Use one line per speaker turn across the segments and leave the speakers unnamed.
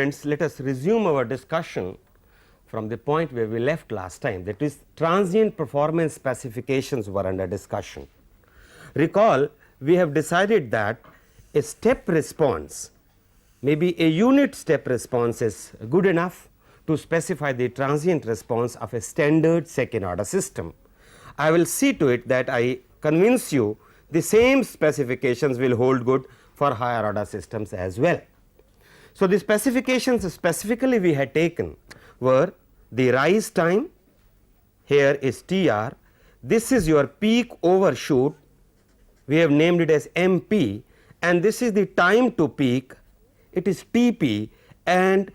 friends, let us resume our discussion from the point where we left last time, that is transient performance specifications were under discussion. Recall, we have decided that a step response, maybe a unit step response, is good enough to specify the transient response of a standard second order system. I will see to it that I convince you the same specifications will hold good for higher order systems as well. So, the specifications specifically we had taken were the rise time, here is TR, this is your peak overshoot, we have named it as MP, and this is the time to peak, it is TP, and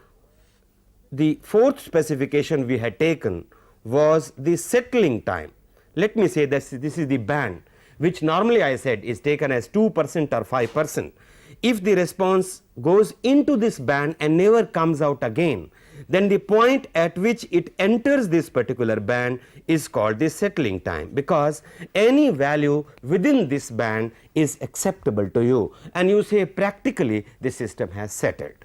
the fourth specification we had taken was the settling time. Let me say that this is the band, which normally I said is taken as 2% or 5%. If the response goes into this band and never comes out again, then the point at which it enters this particular band is called the settling time, because any value within this band is acceptable to you and you say practically the system has settled.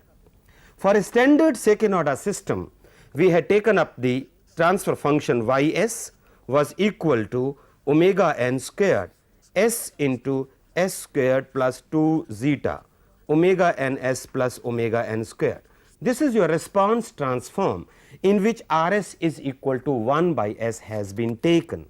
For a standard second order system, we had taken up the transfer function Ys was equal to omega n squared s into s squared plus 2 zeta omega n s plus omega n squared. This is your response transform in which Rs is equal to 1 by s has been taken,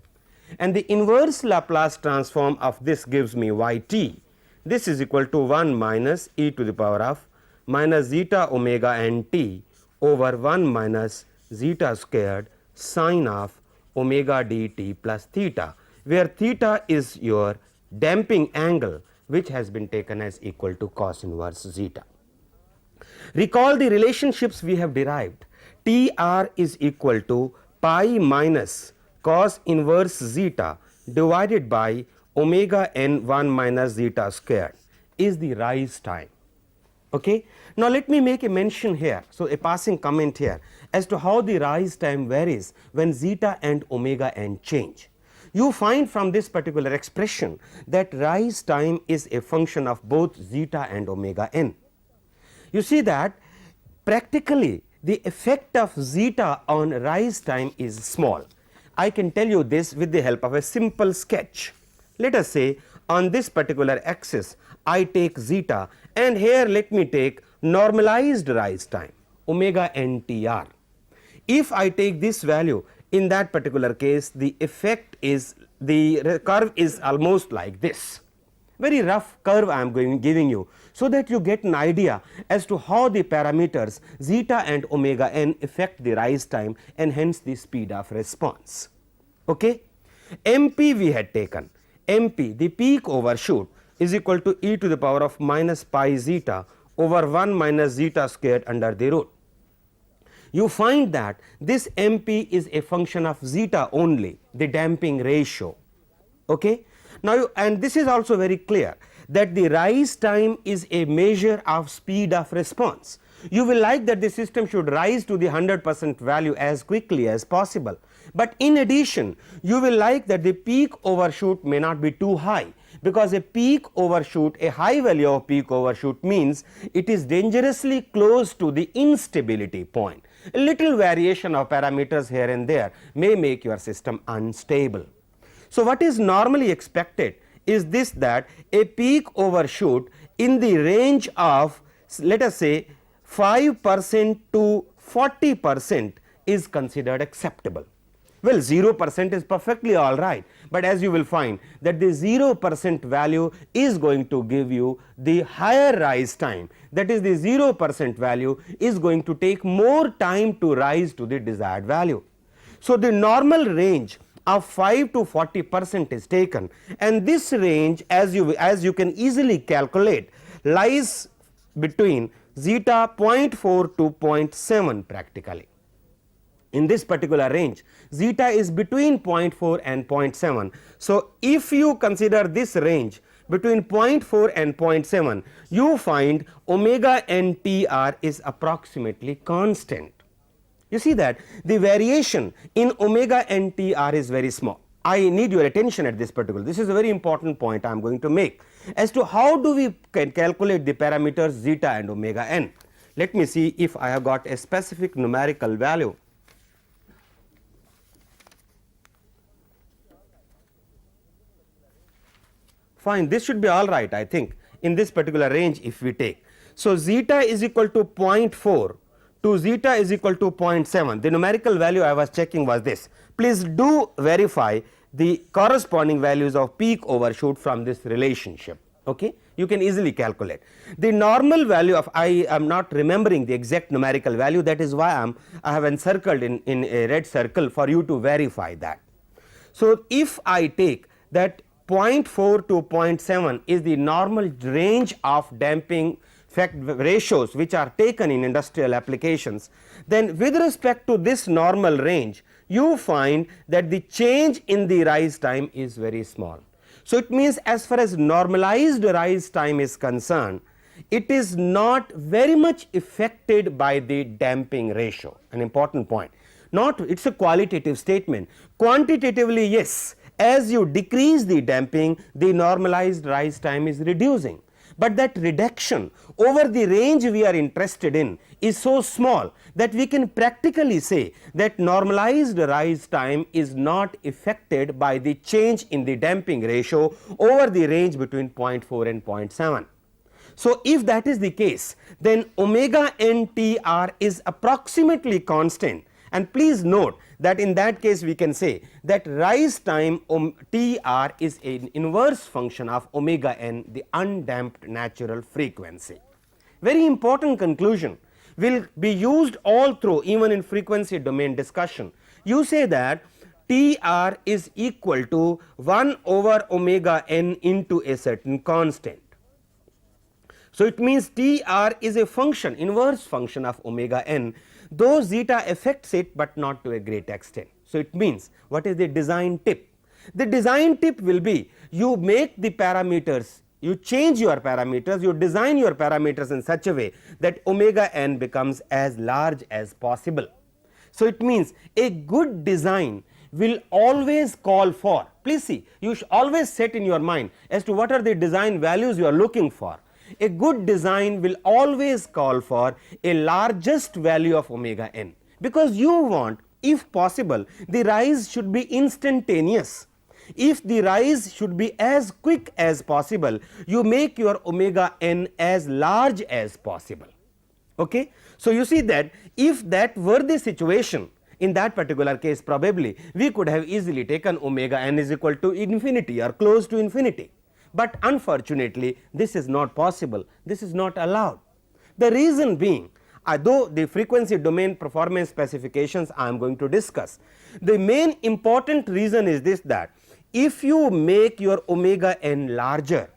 and the inverse Laplace transform of this gives me Yt. This is equal to 1 minus e to the power of minus zeta omega n t over 1 minus zeta squared sine of omega dt plus theta, where theta is your damping angle which has been taken as equal to cos inverse zeta. Recall the relationships we have derived. TR is equal to pi minus cos inverse zeta divided by omega n 1 minus zeta squared is the rise time. Okay? Now, let me make a mention here, so a passing comment here as to how the rise time varies when zeta and omega n change. You find from this particular expression that rise time is a function of both zeta and omega n. You see that practically the effect of zeta on rise time is small. I can tell you this with the help of a simple sketch. Let us say on this particular axis I take zeta, and here let me take normalized rise time omega n tr. If I take this value, in that particular case the effect is, the curve is almost like this. Very rough curve I am giving you, so that you get an idea as to how the parameters zeta and omega n affect the rise time and hence the speed of response. Okay? MP we had taken, MP the peak overshoot is equal to e to the power of minus pi zeta over 1 minus zeta squared under the root. You find that this MP is a function of zeta only, the damping ratio. Okay? Now, and this is also very clear that the rise time is a measure of speed of response. You will like that the system should rise to the 100% value as quickly as possible, but in addition you will like that the peak overshoot may not be too high, because a peak overshoot, a high value of peak overshoot means it is dangerously close to the instability point. A little variation of parameters here and there may make your system unstable. So, what is normally expected is this, that a peak overshoot in the range of, let us say, 5% to 40% is considered acceptable. Well, 0% is perfectly all right, but as you will find that the 0% value is going to give you the higher rise time, that is the 0% value is going to take more time to rise to the desired value. So, the normal range of 5 to 40% is taken, and this range, as you can easily calculate, lies between zeta 0.4 to 0.7 practically. In this particular range, zeta is between 0.4 and 0.7. So, if you consider this range between 0.4 and 0.7, you find omega n tr is approximately constant. You see that the variation in omega n tr is very small. I need your attention at this particular, this is a very important point I am going to make as to how do we calculate the parameters zeta and omega n. Let me see if I have got a specific numerical value. Fine, this should be all right, I think, in this particular range if we take. So, zeta is equal to 0.4 to zeta is equal to 0.7. The numerical value I was checking was this. Please do verify the corresponding values of peak overshoot from this relationship. Okay? You can easily calculate. The normal value of, I am not remembering the exact numerical value, that is why I have encircled in a red circle for you to verify that. So, if I take that 0.4 to 0.7 is the normal range of damping ratios which are taken in industrial applications, then with respect to this normal range you find that the change in the rise time is very small. So, it means as far as normalized rise time is concerned, it is not very much affected by the damping ratio, an important point. Not, it is a qualitative statement. Quantitatively, yes, as you decrease the damping, the normalized rise time is reducing, but that reduction over the range we are interested in is so small that we can practically say that normalized rise time is not affected by the change in the damping ratio over the range between 0.4 and 0.7. So, if that is the case, then omega n T r is approximately constant, and please note that in that case we can say that rise time T r is an inverse function of omega n, the undamped natural frequency. Very important conclusion will be used all through, even in frequency domain discussion. You say that T r is equal to 1 over omega n into a certain constant. So, it means T r is a function, inverse function of omega n, though zeta affects it, but not to a great extent. So, it means what is the design tip? The design tip will be you make the parameters, you change your parameters, you design your parameters in such a way that omega n becomes as large as possible. So, it means a good design will always call for, please see, you should always set in your mind as to what are the design values you are looking for. A good design will always call for a largest value of omega n, because you want, if possible, the rise should be instantaneous. If the rise should be as quick as possible, you make your omega n as large as possible. Okay? So, you see that if that were the situation, in that particular case probably we could have easily taken omega n is equal to infinity or close to infinity. But unfortunately this is not possible, this is not allowed. The reason being, though the frequency domain performance specifications I am going to discuss, the main important reason is this, that if you make your omega n larger,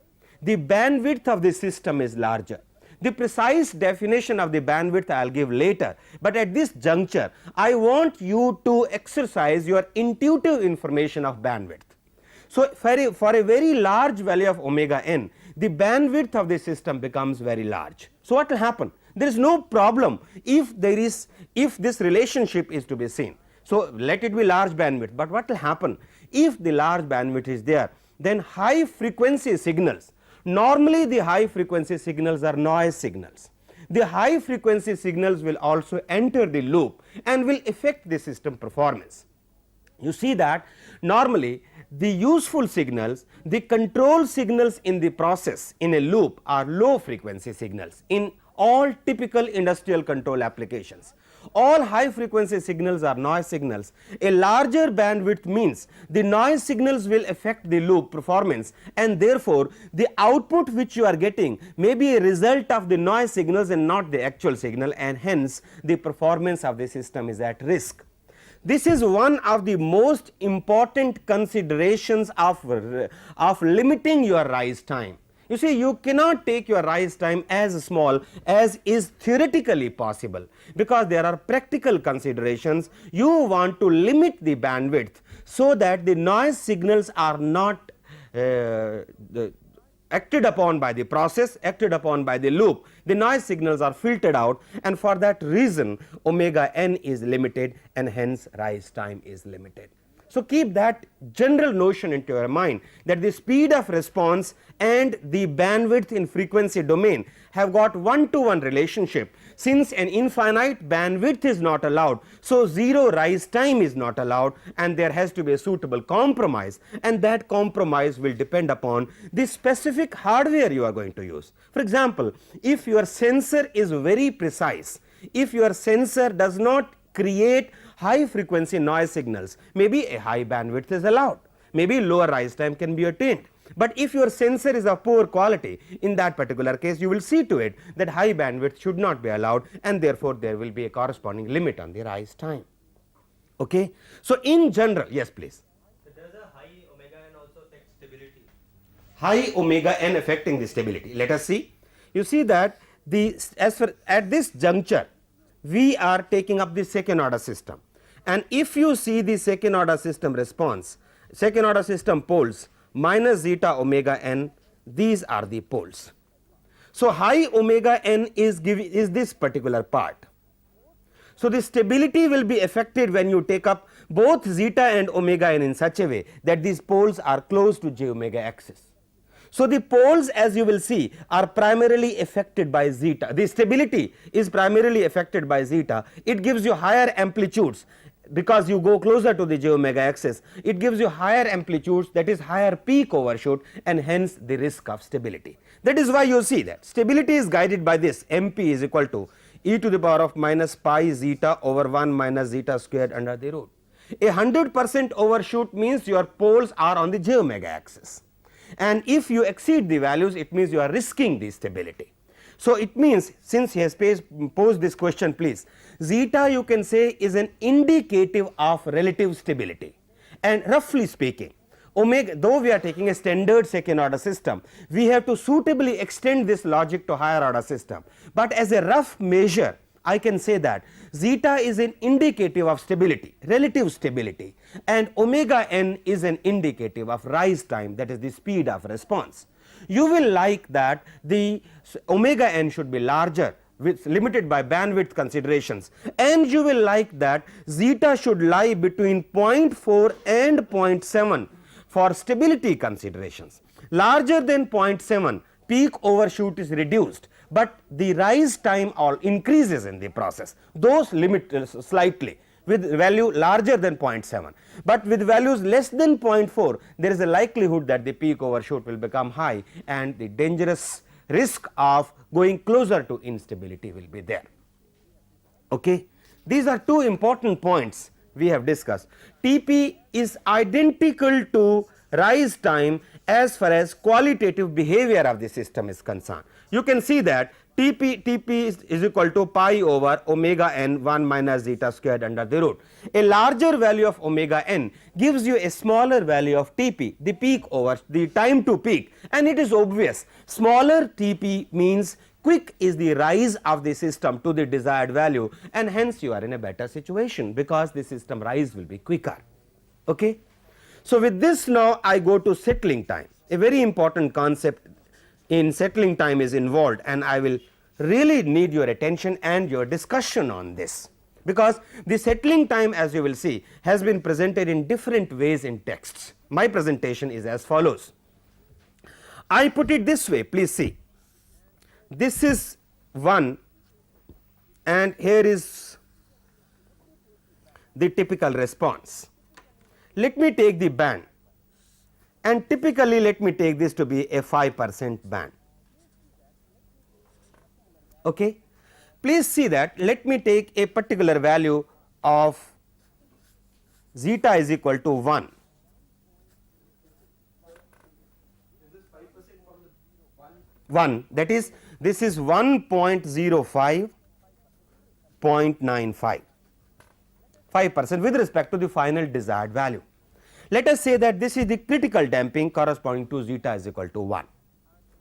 the bandwidth of the system is larger. The precise definition of the bandwidth I will give later, but at this juncture I want you to exercise your intuitive information of bandwidth. So, for a very large value of omega n, the bandwidth of the system becomes very large. So, what will happen? There is no problem if this relationship is to be seen. So, let it be large bandwidth, but what will happen if the large bandwidth is there, then high frequency signals, normally the high frequency signals are noise signals. The high frequency signals will also enter the loop and will affect the system performance. You see that normally the useful signals, the control signals in the process in a loop are low frequency signals in all typical industrial control applications. All high frequency signals are noise signals. A larger bandwidth means the noise signals will affect the loop performance, and therefore the output which you are getting may be a result of the noise signals and not the actual signal, and hence the performance of the system is at risk. This is one of the most important considerations of limiting your rise time. You see, you cannot take your rise time as small as is theoretically possible, because there are practical considerations. You want to limit the bandwidth so that the noise signals are not acted upon by the process, acted upon by the loop. The noise signals are filtered out, and for that reason omega n is limited, and hence rise time is limited. So, keep that general notion into your mind that the speed of response and the bandwidth in frequency domain have got one-to-one relationship. Since an infinite bandwidth is not allowed, so zero rise time is not allowed, and there has to be a suitable compromise, and that compromise will depend upon the specific hardware you are going to use. For example, if your sensor is very precise, if your sensor does not create high frequency noise signals, maybe a high bandwidth is allowed, maybe lower rise time can be attained. But if your sensor is of poor quality, in that particular case you will see to it that high bandwidth should not be allowed, and therefore there will be a corresponding limit on the rise time. Okay. So, in general, yes please.
So does a high omega n also affect stability?
High omega n affecting the stability. Let us see. You see that at this juncture we are taking up the second order system, and if you see the second order system response, second order system poles minus zeta omega n, these are the poles. So, high omega n is this particular part. So, the stability will be affected when you take up both zeta and omega n in such a way that these poles are close to j omega axis. So, the poles, as you will see, are primarily affected by zeta. The stability is primarily affected by zeta. It gives you higher amplitudes because you go closer to the j omega axis. It gives you higher amplitudes, that is higher peak overshoot, and hence the risk of stability. That is why you see that stability is guided by this MP is equal to e to the power of minus pi zeta over 1 minus zeta squared under the root. A 100% overshoot means your poles are on the j omega axis, and if you exceed the values, it means you are risking the stability. So, it means, since he has posed this question, please, zeta you can say is an indicative of relative stability, and roughly speaking omega, though we are taking a standard second order system, we have to suitably extend this logic to higher order system, but as a rough measure I can say that zeta is an indicative of stability, relative stability, and omega n is an indicative of rise time, that is the speed of response. You will like that the omega n should be larger with limited by bandwidth considerations, and you will like that zeta should lie between 0.4 and 0.7 for stability considerations. Larger than 0.7, peak overshoot is reduced, but the rise time all increases in the process, those limit slightly with value larger than 0.7, but with values less than 0.4 there is a likelihood that the peak overshoot will become high, and the dangerous risk of going closer to instability will be there. Okay. These are two important points we have discussed. TP is identical to rise time as far as qualitative behavior of the system is concerned. You can see that TP is equal to pi over omega n 1 minus zeta squared under the root. A larger value of omega n gives you a smaller value of TP, the peak over the time to peak, and it is obvious smaller TP means quick is the rise of the system to the desired value, and hence you are in a better situation because the system rise will be quicker. Okay. So, with this now I go to settling time. A very important concept in settling time is involved, and I will really need your attention and your discussion on this, because the settling time, as you will see, has been presented in different ways in texts. My presentation is as follows. I put it this way, please see, this is 1 and here is the typical response. Let me take the band, and typically let me take this to be a 5% band. Okay. Please see that, let me take a particular value of zeta is equal to 1. That is, this is 1.05, 0.95, 5% with respect to the final desired value. Let us say that this is the critical damping corresponding to zeta is equal to 1.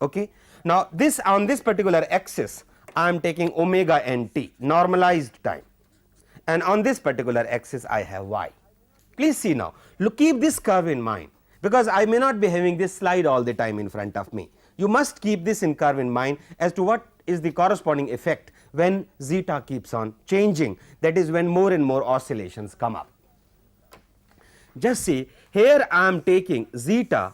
Okay. Now, this on this particular axis I am taking omega nt, normalized time, and on this particular axis I have y. Please see now, look, keep this curve in mind, because I may not be having this slide all the time in front of me. You must keep this in curve in mind as to what is the corresponding effect when zeta keeps on changing, that is when more and more oscillations come up. Just see, here I am taking zeta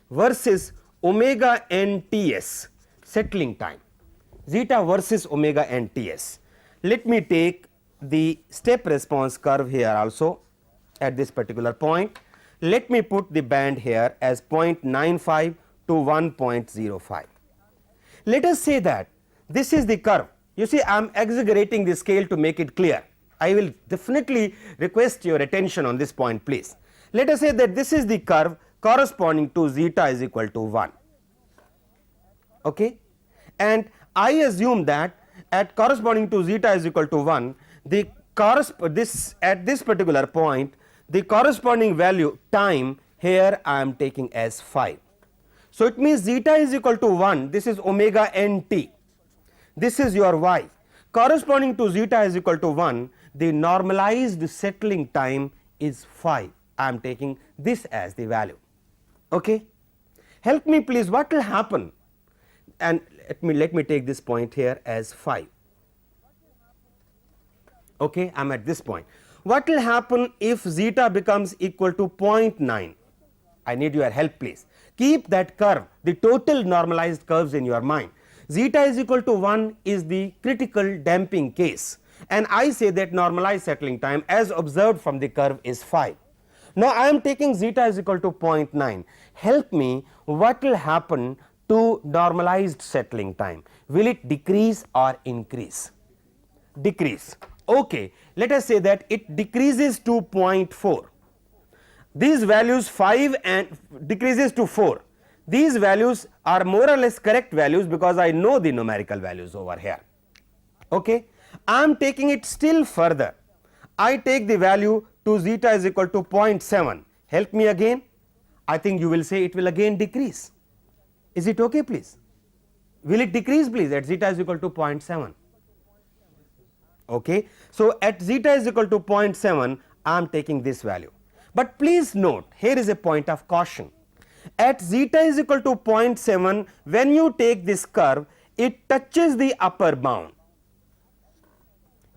versus omega n Ts settling time, zeta versus omega n Ts. Let me take the step response curve here also at this particular point. Let me put the band here as 0.95 to 1.05. Let us say that this is the curve. You see, I am exaggerating the scale to make it clear. I will definitely request your attention on this point, please. Let us say that this is the curve corresponding to zeta is equal to 1. Okay? And I assume that at corresponding to zeta is equal to 1, the at this particular point, the corresponding value time here I am taking as 5. So it means zeta is equal to 1, this is omega n t, this is your y. Corresponding to zeta is equal to 1, the normalized settling time is 5. I am taking this as the value. Okay? Help me please, what will happen? And let me take this point here as 5. Okay, I am at this point. What will happen if zeta becomes equal to 0.9? I need your help please. Keep that curve, the total normalized curves in your mind. Zeta is equal to 1 is the critical damping case, and I say that normalized settling time as observed from the curve is 5. Now I am taking zeta is equal to 0.9. Help me, what will happen to normalized settling time? Will it decrease or increase? Decrease. Okay, let us say that it decreases to 0.4. These values 5 and decreases to 4. These values are more or less correct values because I know the numerical values over here. Okay, I am taking it still further. I take the value to zeta is equal to 0.7. Help me again. I think you will say it will again decrease. Is it okay please? Will it decrease please at zeta is equal to 0.7? Okay. So at zeta is equal to 0.7 I am taking this value. But please note, here is a point of caution. At zeta is equal to 0.7, when you take this curve, it touches the upper bound.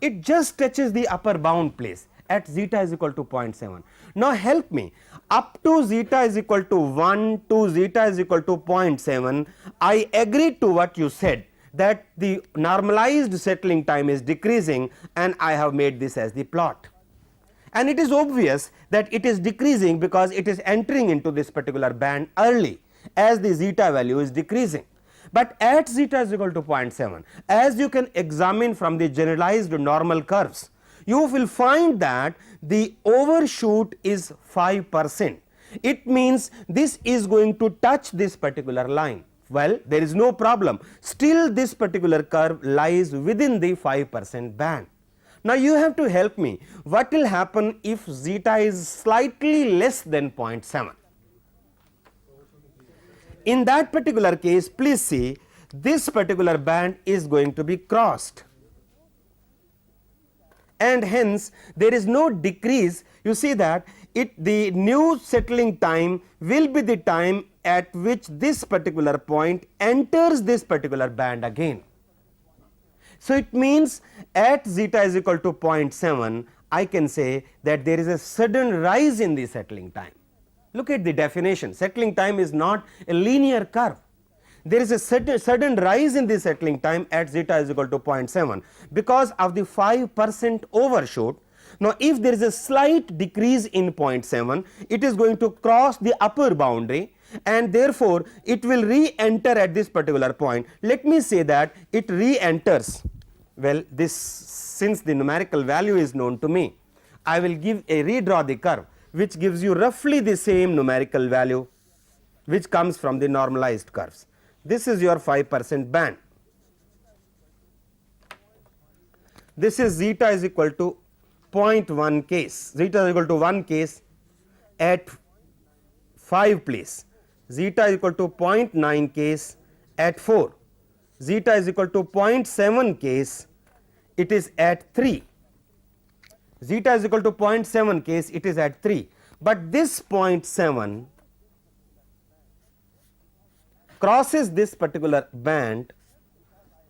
It just touches the upper bound please at zeta is equal to 0.7. Now help me, up to zeta is equal to 1 to zeta is equal to 0.7, I agreed to what you said, that the normalized settling time is decreasing, and I have made this as the plot. And it is obvious that it is decreasing because it is entering into this particular band early as the zeta value is decreasing. But at zeta is equal to 0.7, as you can examine from the generalized normal curves, you will find that the overshoot is 5%. It means this is going to touch this particular line. Well, there is no problem, still this particular curve lies within the 5% band. Now you have to help me, what will happen if zeta is slightly less than 0.7? In that particular case, please see, this particular band is going to be crossed, and hence there is no decrease. You see that the new settling time will be the time at which this particular point enters this particular band again. So it means at zeta is equal to 0.7, I can say that there is a sudden rise in the settling time. Look at the definition, settling time is not a linear curve. There is a sudden rise in the settling time at zeta is equal to 0.7 because of the 5% overshoot. Now if there is a slight decrease in 0.7, it is going to cross the upper boundary, and therefore it will re-enter at this particular point. Let me say that it re-enters. Well, this, since the numerical value is known to me, I will redraw the curve which gives you roughly the same numerical value which comes from the normalized curves. This is your 5% band. This is zeta is equal to 0.1 case, zeta is equal to 1 case at 5 place, zeta is equal to 0.9 case at 4, zeta is equal to 0.7 case, it is at 3, zeta is equal to 0.7 case, it is at 3, but this 0.7 crosses this particular band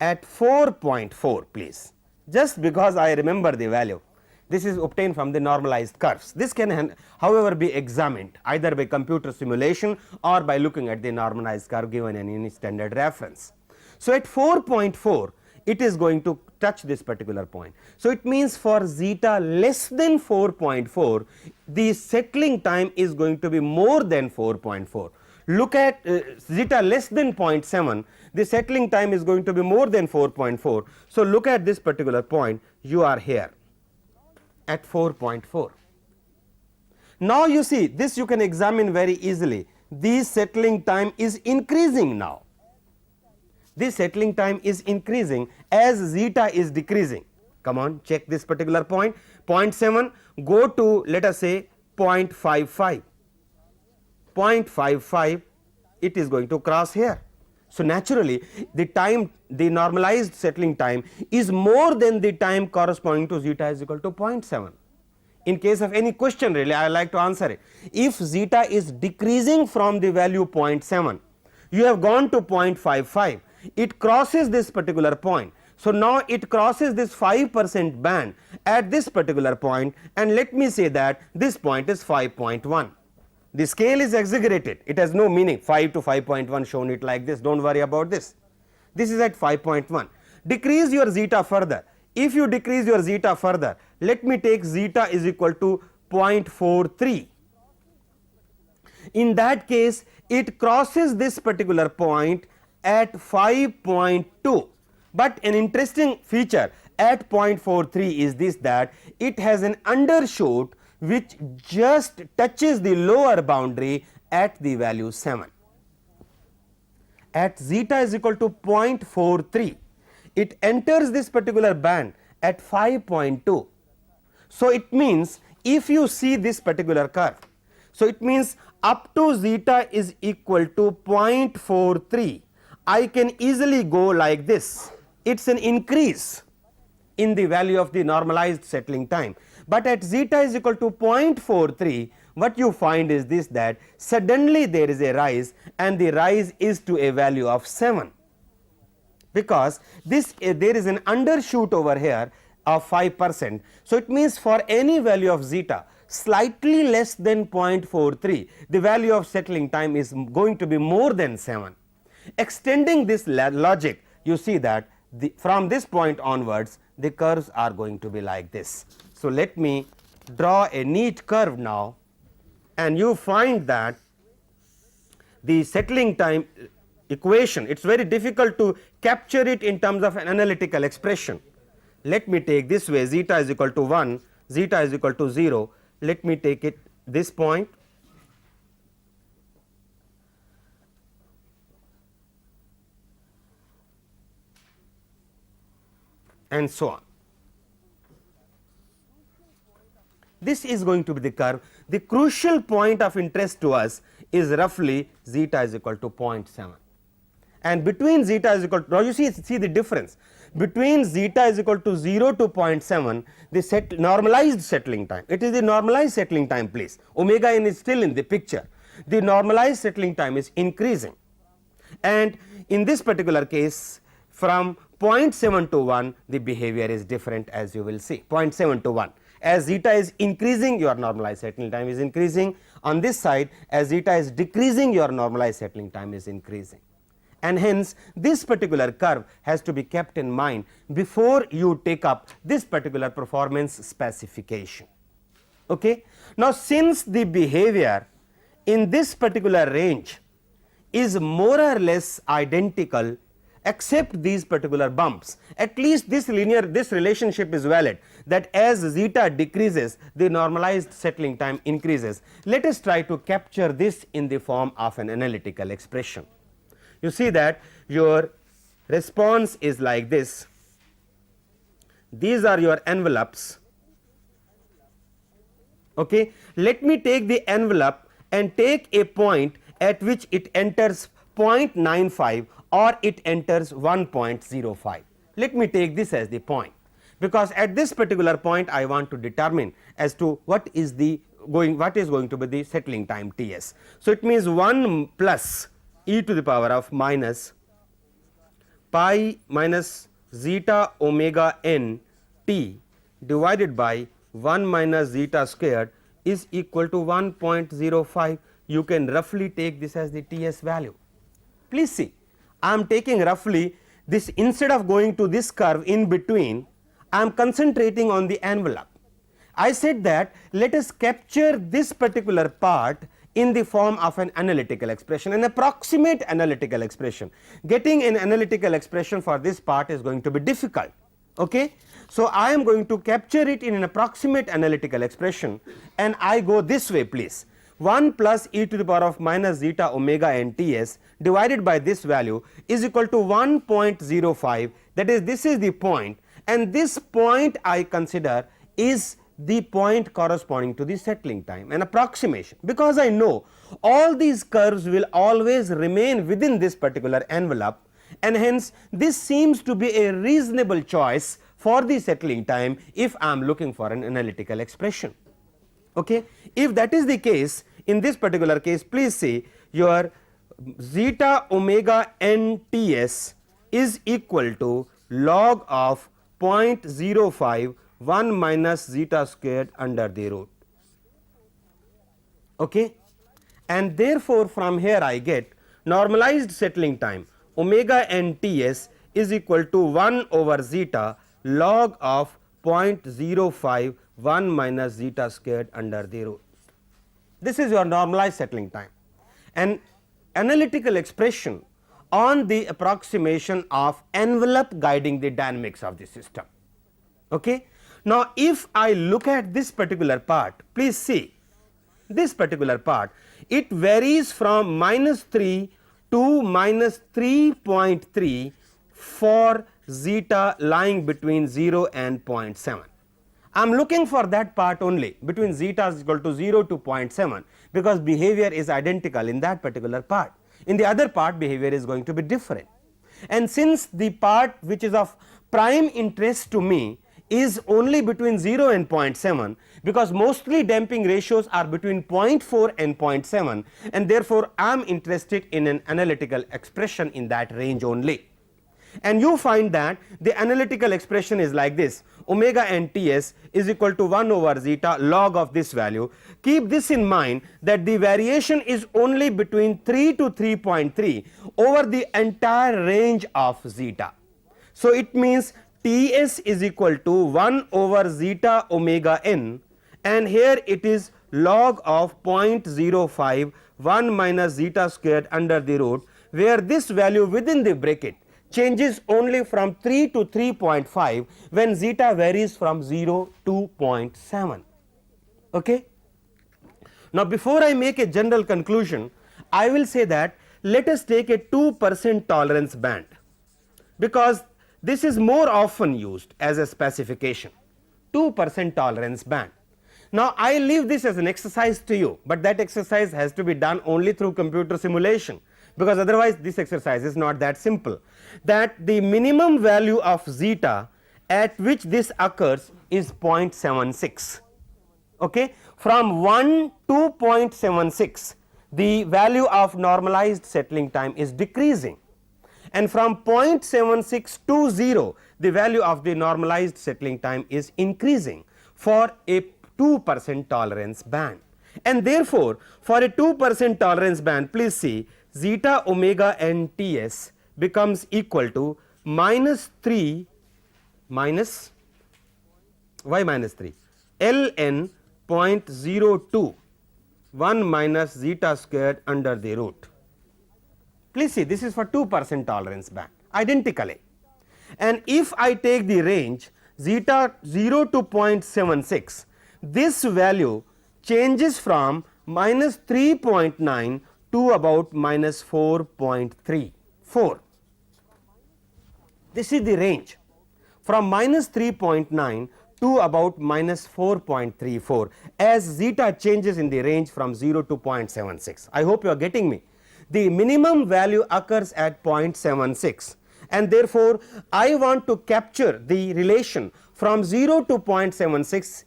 at 4.4 please, just because I remember the value. This is obtained from the normalized curves. This can however be examined either by computer simulation or by looking at the normalized curve given in any standard reference. So, at 4.4 it is going to touch this particular point. So, it means for zeta less than 4.4 the settling time is going to be more than 4.4. Look at zeta less than 0.7, the settling time is going to be more than 4.4. So, look at this particular point, you are here at 4.4. Now, you see this you can examine very easily, this settling time is increasing now. This settling time is increasing as zeta is decreasing. Come on, check this particular point, 0.7 go to let us say 0.55. 0.55 it is going to cross here. So, naturally the time, the normalized settling time is more than the time corresponding to zeta is equal to 0.7. In case of any question really I like to answer it. If zeta is decreasing from the value 0.7, you have gone to 0.55, it crosses this particular point. So, now it crosses this 5% band at this particular point, and let me say that this point is 5.1. The scale is exaggerated, it has no meaning, 5 to 5.1 shown it like this, do not worry about this. This is at 5.1. Decrease your zeta further. If you decrease your zeta further, let me take zeta is equal to 0.43. In that case, it crosses this particular point at 5.2, but an interesting feature at 0.43 is this, that it has an undershoot which just touches the lower boundary at the value 7. At zeta is equal to 0.43, it enters this particular band at 5.2. So, it means if you see this particular curve, so it means up to zeta is equal to 0.43, I can easily go like this, it is an increase in the value of the normalized settling time. But at zeta is equal to 0.43, what you find is this, that suddenly there is a rise and the rise is to a value of 7, because this there is an undershoot over here of 5%. So, it means for any value of zeta slightly less than 0.43, the value of settling time is going to be more than 7. Extending this logic, you see that from this point onwards the curves are going to be like this. So, let me draw a neat curve now, and you find that the settling time equation, it is very difficult to capture it in terms of an analytical expression. Let me take this way, zeta is equal to 1, zeta is equal to 0, let me take it this point, and so on. This is going to be the curve. The crucial point of interest to us is roughly zeta is equal to 0.7, and between zeta is equal to, now you see the difference between zeta is equal to 0 to 0.7, the normalized settling time, it is the normalized settling time, please, omega n is still in the picture, the normalized settling time is increasing, and in this particular case from 0.7 to 1 the behavior is different, as you will see, 0.7 to 1. As zeta is increasing, your normalized settling time is increasing. On this side, as zeta is decreasing, your normalized settling time is increasing, and hence this particular curve has to be kept in mind before you take up this particular performance specification. Okay? Now, since the behavior in this particular range is more or less identical except these particular bumps, at least this relationship is valid, that as zeta decreases the normalized settling time increases. Let us try to capture this in the form of an analytical expression. You see that your response is like this, these are your envelopes. Okay. Let me take the envelope and take a point at which it enters 0.95 or it enters 1.05. Let me take this as the point, because at this particular point I want to determine as to what is going to be the settling time Ts. So, it means 1 plus e to the power of minus pi minus zeta omega n t divided by 1 minus zeta squared is equal to 1.05. You can roughly take this as the Ts value. Please see, I am taking roughly this, instead of going to this curve in between, I am concentrating on the envelope. I said that let us capture this particular part in the form of an analytical expression, an approximate analytical expression. Getting an analytical expression for this part is going to be difficult. Okay? So, I am going to capture it in an approximate analytical expression, and I go this way, please. 1 plus e to the power of minus zeta omega n Ts divided by this value is equal to 1.05, that is, this is the point, and this point I consider is the point corresponding to the settling time, an approximation, because I know all these curves will always remain within this particular envelope, and hence this seems to be a reasonable choice for the settling time if I am looking for an analytical expression. Okay? If that is the case, in this particular case, please see your zeta omega n Ts is equal to log of 0.05 1 minus zeta squared under the root. Okay? And therefore, from here I get normalized settling time omega n Ts is equal to 1 over zeta log of 0.05 1 minus zeta squared under the root. This is your normalized settling time, an analytical expression on the approximation of envelope guiding the dynamics of the system. Okay? Now, if I look at this particular part, please see this particular part, it varies from minus 3 to minus 3.3 for zeta lying between 0 and 0.7. I am looking for that part only between zeta is equal to 0 to 0.7, because behavior is identical in that particular part. In the other part, behavior is going to be different. And since the part which is of prime interest to me is only between 0 and 0.7, because mostly damping ratios are between 0.4 and 0.7, and therefore I am interested in an analytical expression in that range only. And you find that the analytical expression is like this: omega n Ts is equal to 1 over zeta log of this value. Keep this in mind that the variation is only between 3 to 3.3 over the entire range of zeta. So, it means Ts is equal to 1 over zeta omega n, and here it is log of 0.05 1 minus zeta squared under the root, where this value within the bracket changes only from 3 to 3.5 when zeta varies from 0 to 0.7. Okay? Now, before I make a general conclusion, I will say that let us take a 2% tolerance band, because this is more often used as a specification, 2% tolerance band. Now, I leave this as an exercise to you, but that exercise has to be done only through computer simulation, because otherwise this exercise is not that simple. That the minimum value of zeta at which this occurs is 0.76. Okay? From 1 to 0.76, the value of normalized settling time is decreasing, and from 0.76 to 0, the value of the normalized settling time is increasing for a 2% tolerance band. And therefore, for a 2% tolerance band, please see zeta omega n Ts becomes equal to minus 3 minus why minus 3 ln 0.02 1 minus zeta squared under the root. Please see, this is for 2% tolerance band identically, and if I take the range zeta 0 to 0.76, this value changes from minus 3.9 to about minus 4.34. This is the range from minus 3.9 to about minus 4.34 as zeta changes in the range from 0 to 0.76. I hope you are getting me. The minimum value occurs at 0.76, and therefore, I want to capture the relation from 0 to 0.76,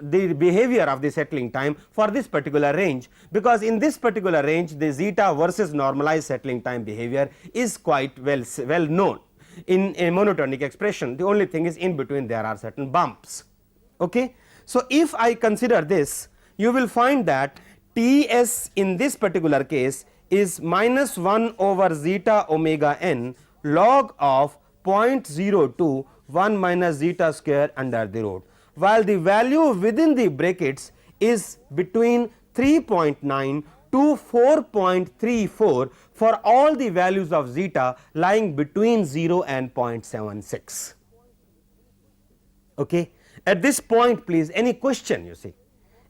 the behavior of the settling time for this particular range, because in this particular range the zeta versus normalized settling time behavior is quite well known in a monotonic expression. The only thing is in between there are certain bumps. Okay? So, if I consider this, you will find that Ts in this particular case is minus 1 over zeta omega n log of 0.02 1 minus zeta square under the root, while the value within the brackets is between 3.9 to 4.34 for all the values of zeta lying between 0 and 0.76. Okay. At this point, please, any question, you see,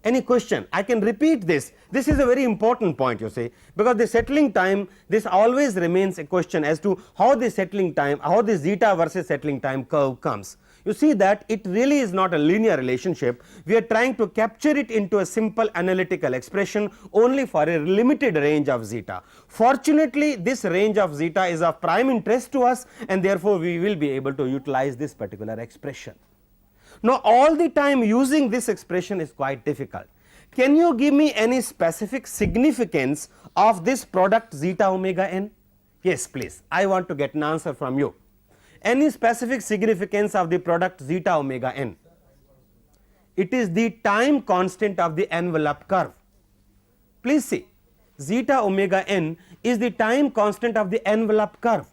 any question, I can repeat this. This is a very important point, you see, because the settling time, this always remains a question as to how the settling time, how the zeta versus settling time curve comes. You see that it really is not a linear relationship. We are trying to capture it into a simple analytical expression only for a limited range of zeta. Fortunately, this range of zeta is of prime interest to us, and therefore we will be able to utilize this particular expression. Now, all the time using this expression is quite difficult. Can you give me any specific significance of this product zeta omega n? Yes, please, I want to get an answer from you. Any specific significance of the product zeta omega n? It is the time constant of the envelope curve. Please see, zeta omega n is the time constant of the envelope curve.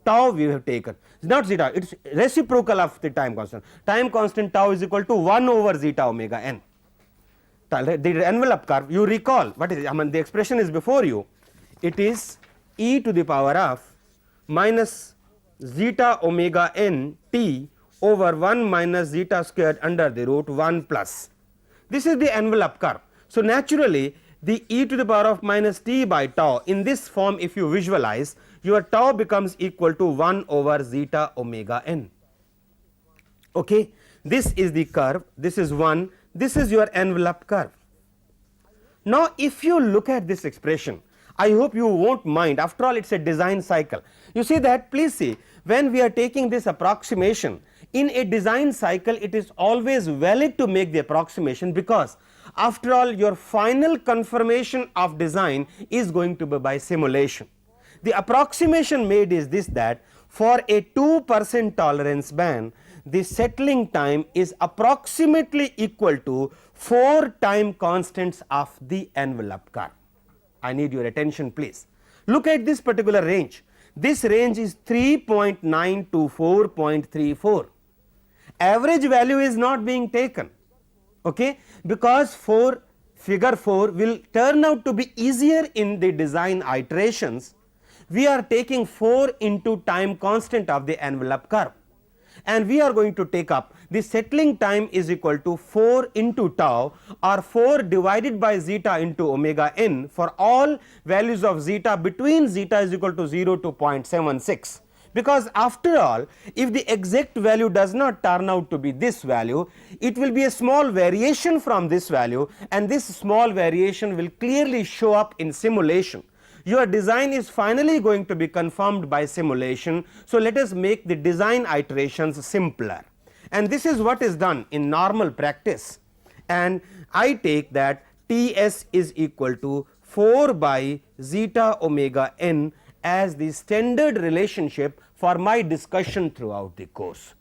Tau we have taken, it is not zeta, it is reciprocal of the time constant. Time constant tau is equal to 1 over zeta omega n. The envelope curve, you recall what is, I mean, the expression is before you, it is e to the power of minus zeta omega n t over 1 minus zeta squared under the root 1 plus. This is the envelope curve. So, naturally, the e to the power of minus t by tau in this form, if you visualize, your tau becomes equal to 1 over zeta omega n. Okay. This is the curve, this is 1, this is your envelope curve. Now, if you look at this expression, I hope you won't mind, after all it is a design cycle. You see that, please see, when we are taking this approximation in a design cycle, it is always valid to make the approximation, because after all your final confirmation of design is going to be by simulation. The approximation made is this, that for a 2% tolerance band, the settling time is approximately equal to 4 time constants of the envelope curve. I need your attention, please. Look at this particular range. This range is 3.9 to 4.34. Average value is not being taken, okay, because figure 4 will turn out to be easier in the design iterations. We are taking 4 into time constant of the envelope curve, and we are going to take up the settling time is equal to 4 into tau, or 4 divided by zeta into omega n for all values of zeta between zeta is equal to 0 to 0.76. Because after all, if the exact value does not turn out to be this value, it will be a small variation from this value, and this small variation will clearly show up in simulation. Your design is finally going to be confirmed by simulation. So, let us make the design iterations simpler, and this is what is done in normal practice, and I take that Ts is equal to 4 by zeta omega n as the standard relationship for my discussion throughout the course.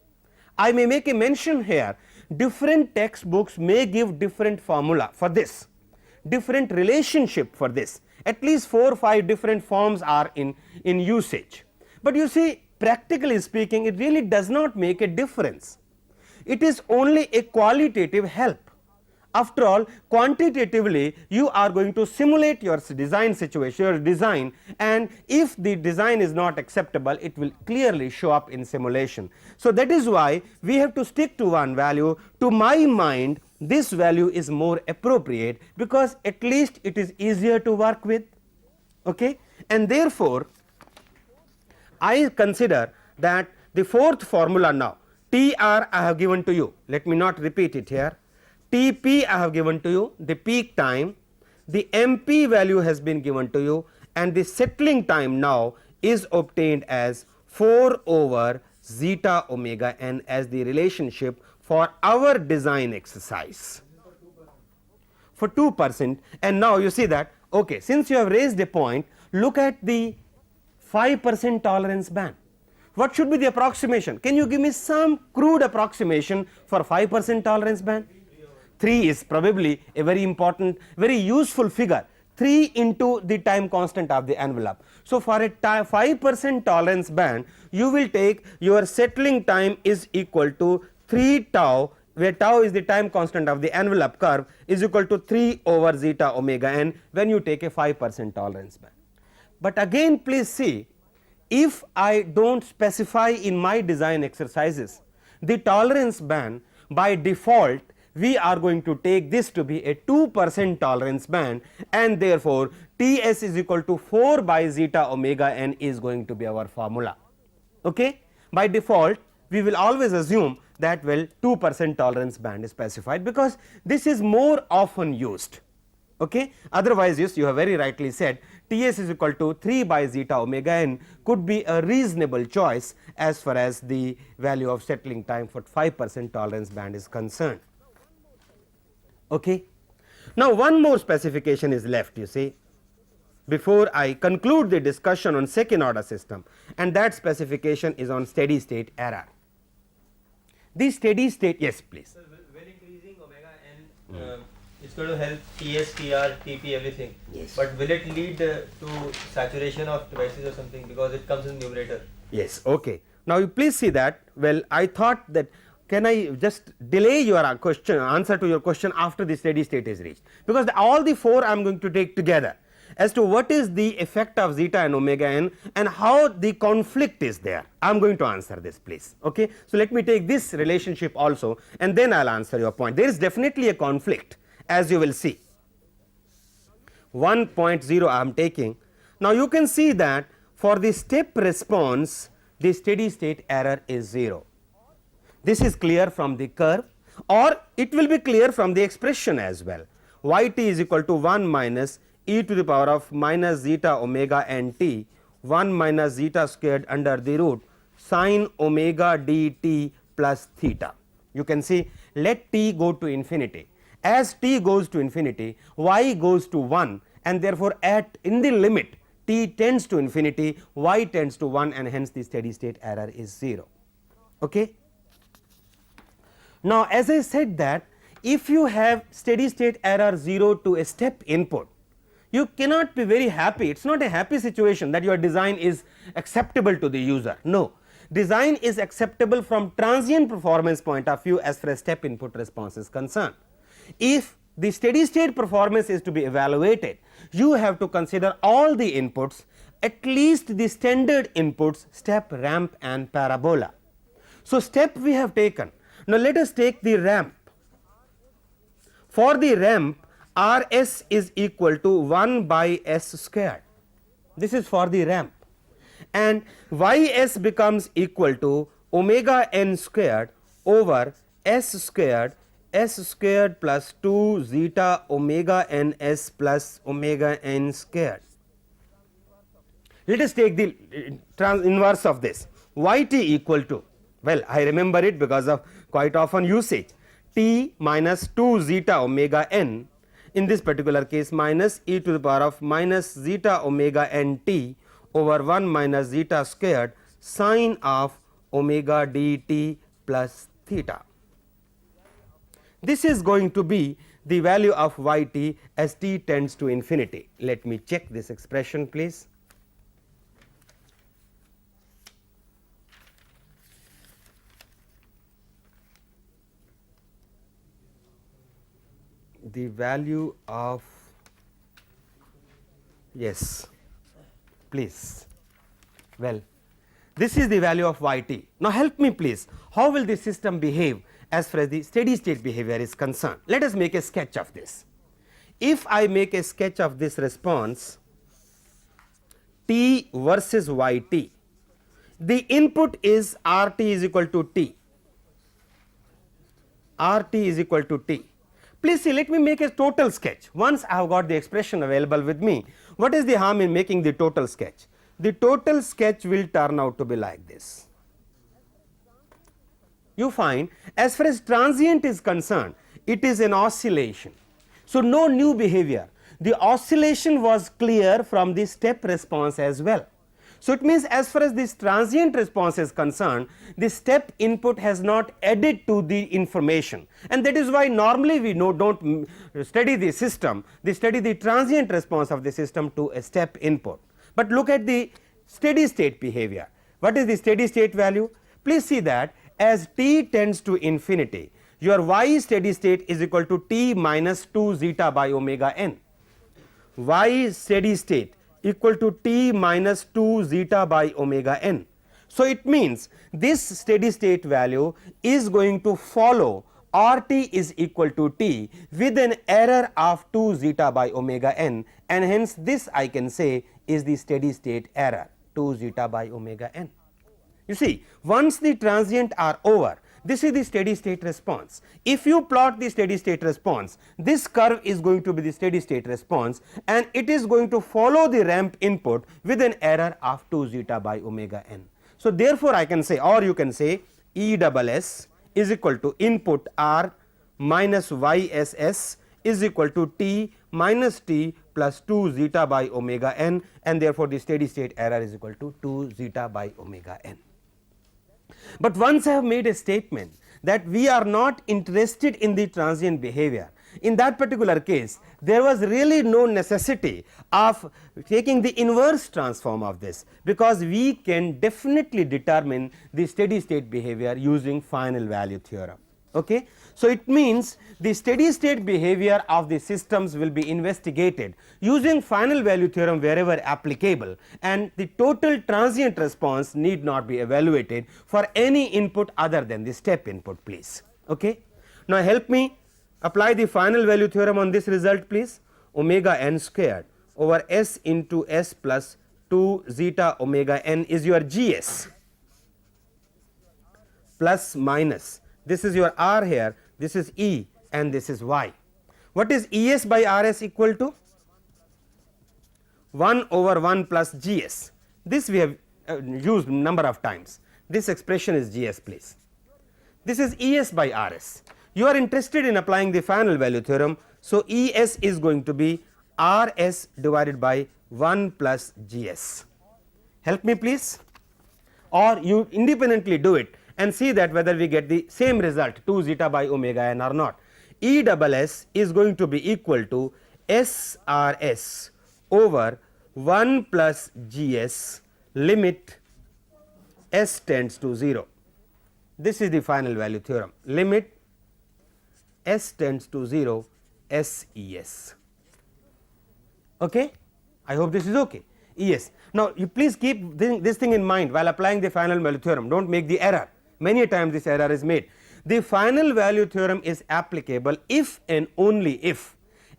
I may make a mention here, different textbooks may give different formula for this, different relationship for this. At least 4 or 5 different forms are in usage, but you see, practically speaking, it really does not make a difference. It is only a qualitative help. After all, quantitatively you are going to simulate your design situation, your design, and if the design is not acceptable, it will clearly show up in simulation. So, that is why we have to stick to one value. To my mind, this value is more appropriate, because at least it is easier to work with, okay? And therefore, I consider that the fourth formula now, Tr I have given to you, let me not repeat it here, Tp I have given to you, the peak time, the MP value has been given to you, and the settling time now is obtained as 4 over zeta omega n as the relationship for our design exercise for 2%. And now you see that, okay, since you have raised a point, look at the 5% tolerance band. What should be the approximation? Can you give me some crude approximation for 5% tolerance band? 3 is probably a very important, very useful figure, 3 into the time constant of the envelope. So, for a 5% tolerance band, you will take your settling time is equal to 3 tau, where tau is the time constant of the envelope curve, is equal to 3 over zeta omega n when you take a 5% tolerance band. But again please see, if I do not specify in my design exercises the tolerance band, by default we are going to take this to be a 2% tolerance band, and therefore T s is equal to 4 by zeta omega n is going to be our formula. Okay? By default we will always assume that, well, 2% tolerance band is specified, because this is more often used. Okay? Otherwise, yes, you have very rightly said T s is equal to 3 by zeta omega n could be a reasonable choice as far as the value of settling time for 5% tolerance band is concerned. Okay? Now, one more specification is left, you see, before I conclude the discussion on second order system, and that specification is on steady state error. The steady state, yes please.
So, when increasing omega n, it's going to help TS, TR, TP, everything.
Yes.
But will it lead to saturation of devices or something, because it comes in numerator?
Yes, okay. Now you please see that, well, I thought that can I just delay your question, answer to your question after the steady state is reached, because all the 4 I am going to take together as to what is the effect of zeta and omega n and how the conflict is there. I am going to answer this please. Okay? So, let me take this relationship also, and then I will answer your point. There is definitely a conflict, as you will see. 1.0 I am taking. Now, you can see that for the step response the steady state error is 0. This is clear from the curve, or it will be clear from the expression as well. Y t is equal to 1 minus e to the power of minus zeta omega n t 1 minus zeta squared under the root sin omega d t plus theta. You can see, let t go to infinity. As t goes to infinity, y goes to 1, and therefore at in the limit t tends to infinity, y tends to 1, and hence the steady state error is 0. Okay? Now, as I said that if you have steady state error 0 to a step input, you cannot be very happy. It is not a happy situation that your design is acceptable to the user. No, design is acceptable from transient performance point of view as far as step input response is concerned. If the steady state performance is to be evaluated, you have to consider all the inputs, at least the standard inputs, step, ramp and parabola. So, step we have taken. Now, let us take the ramp. For the ramp, R s is equal to 1 by s squared. This is for the ramp, and y s becomes equal to omega n squared over s squared plus 2 zeta omega n s plus omega n squared. Let us take the inverse of this. Y t equal to, well, I remember it because of quite often usage, t minus 2 zeta omega n, in this particular case minus e to the power of minus zeta omega n t over 1 minus zeta squared sine of omega d t plus theta. This is going to be the value of y t as t tends to infinity. Let me check this expression please. The value of, yes, please, well, this is the value of y t. Now, help me please, how will the system behave as far as the steady state behavior is concerned? Let us make a sketch of this. If I make a sketch of this response t versus y t, the input is R t is equal to t, R t is equal to t. Please see, let me make a total sketch. Once I have got the expression available with me, what is the harm in making the total sketch? The total sketch will turn out to be like this. You find, as far as transient is concerned, it is an oscillation. So, no new behavior. The oscillation was clear from the step response as well. So, it means as far as this transient response is concerned, the step input has not added to the information, and that is why normally we do not study the system, they study the transient response of the system to a step input. But look at the steady state behavior. What is the steady state value? Please see that as t tends to infinity, your y steady state is equal to t minus 2 zeta by omega n. Y steady state equal to t minus 2 zeta by omega n. So, it means this steady state value is going to follow RT is equal to t with an error of 2 zeta by omega n, and hence this I can say is the steady state error 2 zeta by omega n. You see, once the transient are over, this is the steady state response. If you plot the steady state response, this curve is going to be the steady state response, and it is going to follow the ramp input with an error of 2 zeta by omega n. So, therefore, I can say, or you can say E double S is equal to input R minus Y S S is equal to t minus t plus 2 zeta by omega n, and therefore, the steady state error is equal to 2 zeta by omega n. But once I have made a statement that we are not interested in the transient behavior, in that particular case there was really no necessity of taking the inverse transform of this, because we can definitely determine the steady state behavior using final value theorem. Okay? So, it means the steady state behavior of the systems will be investigated using final value theorem wherever applicable, and the total transient response need not be evaluated for any input other than the step input, please. Okay? Now, help me apply the final value theorem on this result, please. Omega n squared over S into S plus 2 zeta omega n is your GS plus minus, this is your R here, this is E and this is Y. What is ES by RS equal to? 1 over 1 plus GS. This we have used number of times. This expression is GS, please. This is ES by RS. You are interested in applying the final value theorem. So, ES is going to be RS divided by 1 plus GS. Help me please, or you independently do it and see that whether we get the same result 2 zeta by omega n or not. E double S is going to be equal to SRS over 1 plus GS limit S tends to 0. This is the final value theorem, limit S tends to 0 SES. Okay? I hope this is okay. ES. Now, you please keep this thing in mind while applying the final value theorem, do not make the error. Many times this error is made. The final value theorem is applicable if and only if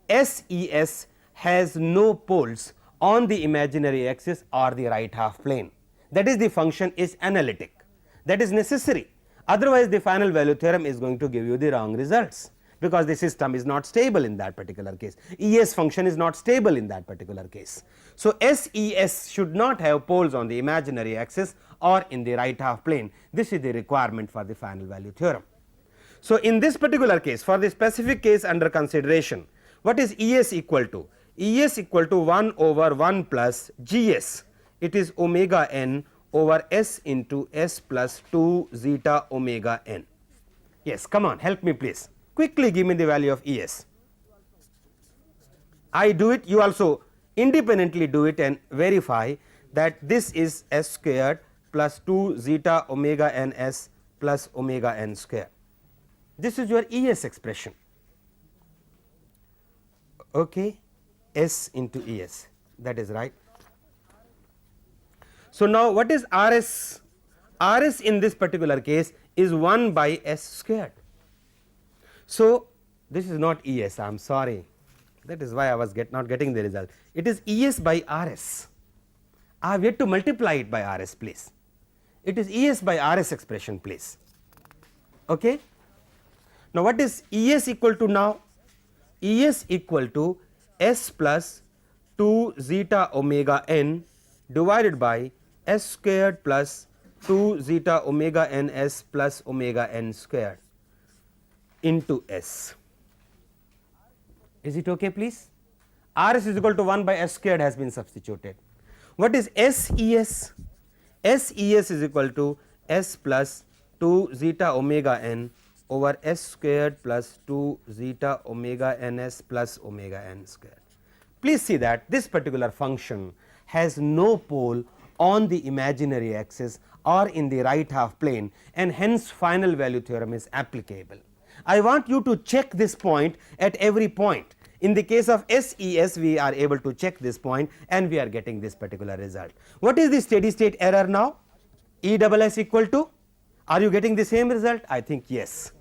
SES has no poles on the imaginary axis or the right half plane, that is the function is analytic, that is necessary, otherwise the final value theorem is going to give you the wrong results, because the system is not stable in that particular case. ES function is not stable in that particular case. So, SES should not have poles on the imaginary axis or in the right half plane. This is the requirement for the final value theorem. So, in this particular case, for the specific case under consideration, what is ES equal to? ES equal to 1 over 1 plus GS, it is omega n over S into S plus 2 zeta omega n. Yes, come on, help me please. Quickly give me the value of ES. I do it, you also independently do it and verify that this is S squared plus 2 zeta omega n S plus omega n square. This is your ES expression. Okay, S into ES, that is right. So, now what is RS? RS in this particular case is 1 by S squared. So, this is not ES, I am sorry, that is why I was not getting the result. It is ES by RS. I have yet to multiply it by RS, please. It is ES by RS expression, please. Okay? Now, what is ES equal to now? ES equal to S plus 2 zeta omega n divided by S squared plus 2 zeta omega n S plus omega n squared into S. Is it okay please? RS is equal to 1 by S squared has been substituted. What is SES? SES is equal to S plus 2 zeta omega n over S squared plus 2 zeta omega ns plus omega n squared. Please see that this particular function has no pole on the imaginary axis or in the right half plane, and hence final value theorem is applicable. I want you to check this point at every point. In the case of SES, we are able to check this point and we are getting this particular result. What is the steady state error now? ESS equal to, are you getting the same result? I think yes.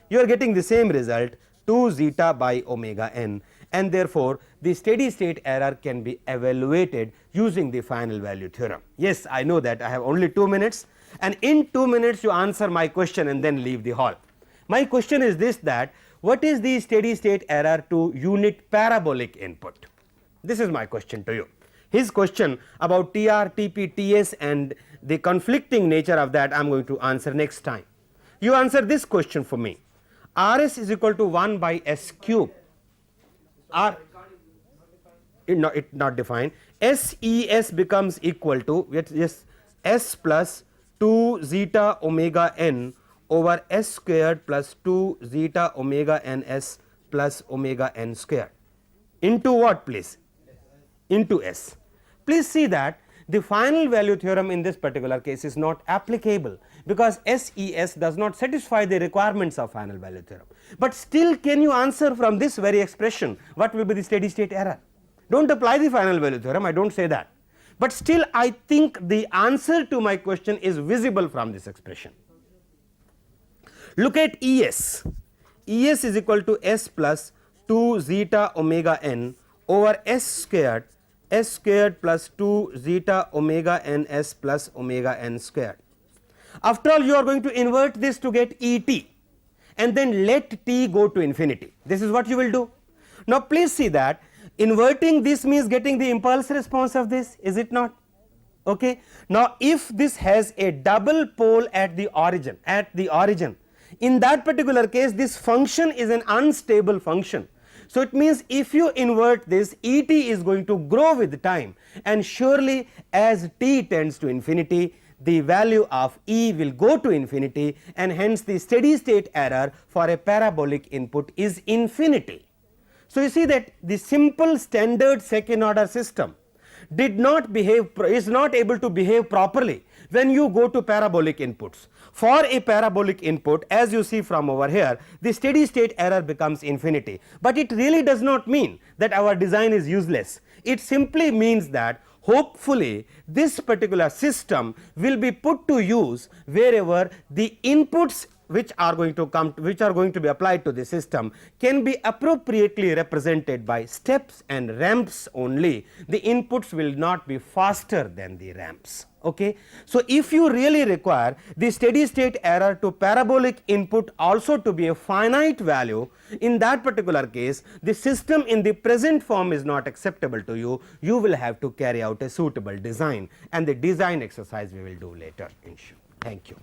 You are getting the same result, 2 zeta by omega n, and therefore the steady state error can be evaluated using the final value theorem. Yes, I know that I have only 2 minutes, and in 2 minutes you answer my question and then leave the hall. My question is this, that what is the steady state error to unit parabolic input? This is my question to you. His question about TR, TP, TS and the conflicting nature of that I am going to answer next time. You answer this question for me. RS is equal to 1 by S cube. It not defined. SES becomes equal to, yes, S plus 2 zeta omega n over S squared plus 2 zeta omega ns plus omega n squared into what, please? Into S. Please see that the final value theorem in this particular case is not applicable, because SES does not satisfy the requirements of final value theorem. But still, can you answer from this very expression what will be the steady state error? Do not apply the final value theorem, I do not say that, but still I think the answer to my question is visible from this expression. Look at ES. ES is equal to S plus 2 zeta omega n over S squared plus 2 zeta omega ns plus omega n squared. After all, you are going to invert this to get ET and then let t go to infinity. This is what you will do. Now please see that inverting this means getting the impulse response of this, is it not? Okay. Now if this has a double pole at the origin, in that particular case this function is an unstable function. So it means if you invert this, ET is going to grow with time, and surely as t tends to infinity, the value of E will go to infinity, and hence the steady state error for a parabolic input is infinity. So you see that the simple standard second order system is not able to behave properly when you go to parabolic inputs. For a parabolic input, as you see from over here, the steady state error becomes infinity, but it really does not mean that our design is useless. It simply means that hopefully this particular system will be put to use wherever the inputs which are going to be applied to the system can be appropriately represented by steps and ramps only. The inputs will not be faster than the ramps. Okay. So if you really require the steady state error to parabolic input also to be a finite value, in that particular case the system in the present form is not acceptable to you. You will have to carry out a suitable design, and the design exercise we will do later. Thank you.